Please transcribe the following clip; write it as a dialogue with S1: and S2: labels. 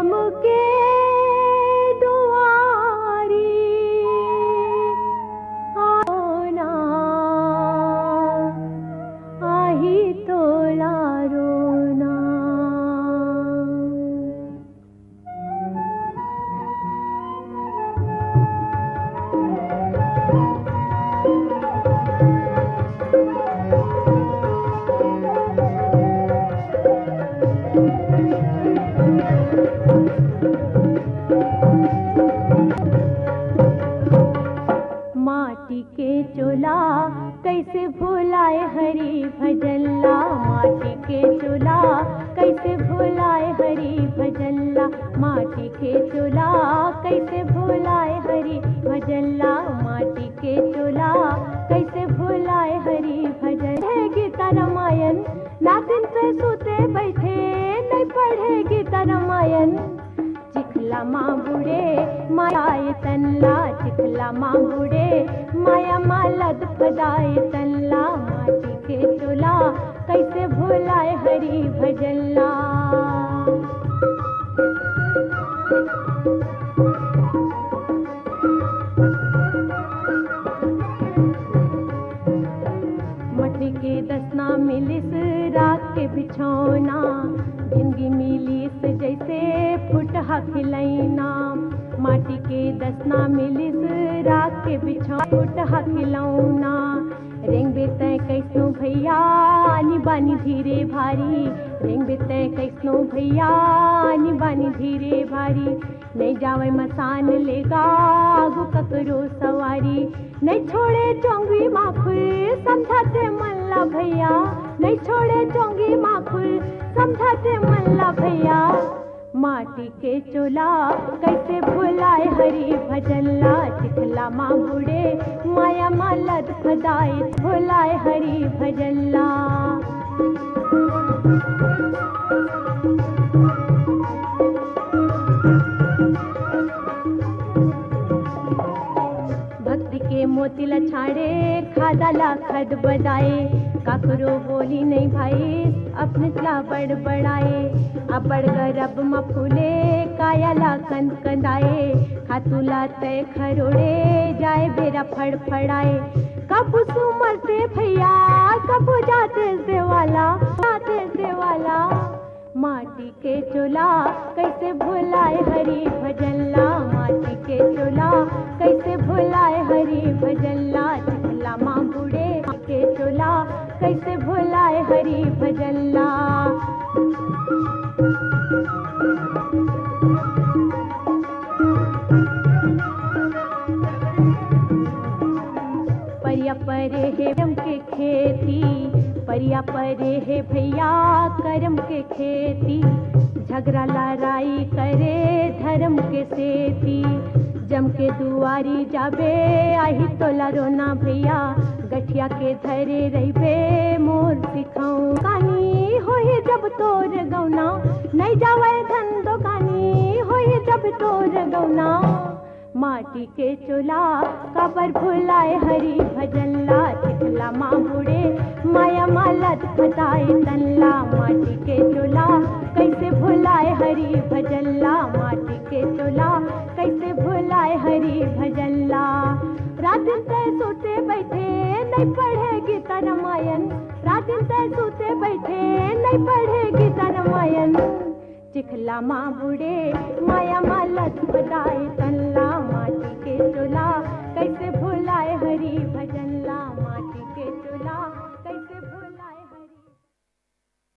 S1: हमके दुआरी आना आही तोला रोना। माटी के चोला कैसे भुलाए हरि भजल्ला, माटी के चोला कैसे भुलाए हरि भजल्ला, माटी के चोला कैसे भुलाए हरि भजल्ला, माटी के चोला कैसे भुलाए हरि भजन। है गीता रामायण ना दिन से सोते बैठे नहीं पढ़े गीता रामायण। चिखला माँ बूढ़े माया तनला, चिखला माँ बूढ़े माया मालद फदाए तनला, माटी के चोला कैसे भुलाए हरि भजल्ला। मट्टी के दसना मिलिस रात के बिछौना, जिंदगी मिलिस जैसे फुटहा खिलैना, माटी के दसना मिलिस रात के बिछौना फुटहा खिलौना। रेंग बेतै कैसनो भैया आनी बानी धीरे भारी, रेंग बेतै कैसनो भैया आनी बानी धीरे भारी। नहीं जावे मसान लेगा आगू ककरो सवारी, नहीं छोड़े चोंगी माखुल समझाते मल्ला भैया, नहीं छोड़े चोंगी माखुल समझाते मल्ला भैया। माटी के चोला कैसे भुलाए हरि भजल्ला, चिखला माँ बूढ़े माया मालद फदाए भुलाए हरि भजल्ला। भक्ति के मोती लछाड़े खादाला खद बदाए, काकरो बोली नहीं भाई अपने ला बड़बड़ाए। अबड़ गरब मफूले कायाला कंद कंदाए, खातुला तय खरोड़े जाए बेरा फड़फड़ाए। कबू सुमरते भैया कबू जाते देवाला, जाते देवाला। माटी के चोला कैसे भुलाए हरि भजल्ला, माटी के चोला कैसे भुलाए हरि भजल्ला। चिखला माँ बूढ़े के चोला कैसे भुलाए हरि भजल्ला। परिया परे है करम के खेती, परिया परे है भैया करम के खेती। झगड़ा लड़ाई करे धर्म के सेती, जम के दुआरी जाबे आही तोला रोना भैया। गठिया के धरे रहिबे मोर सिखाऊं कहानी, होही जब तोर गौना नहीं जावे धन दोकानी, होही जब तोर गौना। माटी के चोला काबर भुलाए हरि भजल्ला, चिखला माँ बूढ़े माया मालद फदाए तनला, माटी के चोला कैसे भुलाए हरि भजल्ला, माटी के चोला कैसे भुलाए हरि भजल्ला। रात दिन तय सोते बैठे नहीं पढ़े गीता रामायण, रात दिन तय सोते बैठे नहीं पढ़े गीता रामायण। चिखला माँ बूढ़े माया मालद फदाए तनला, माटी के चोला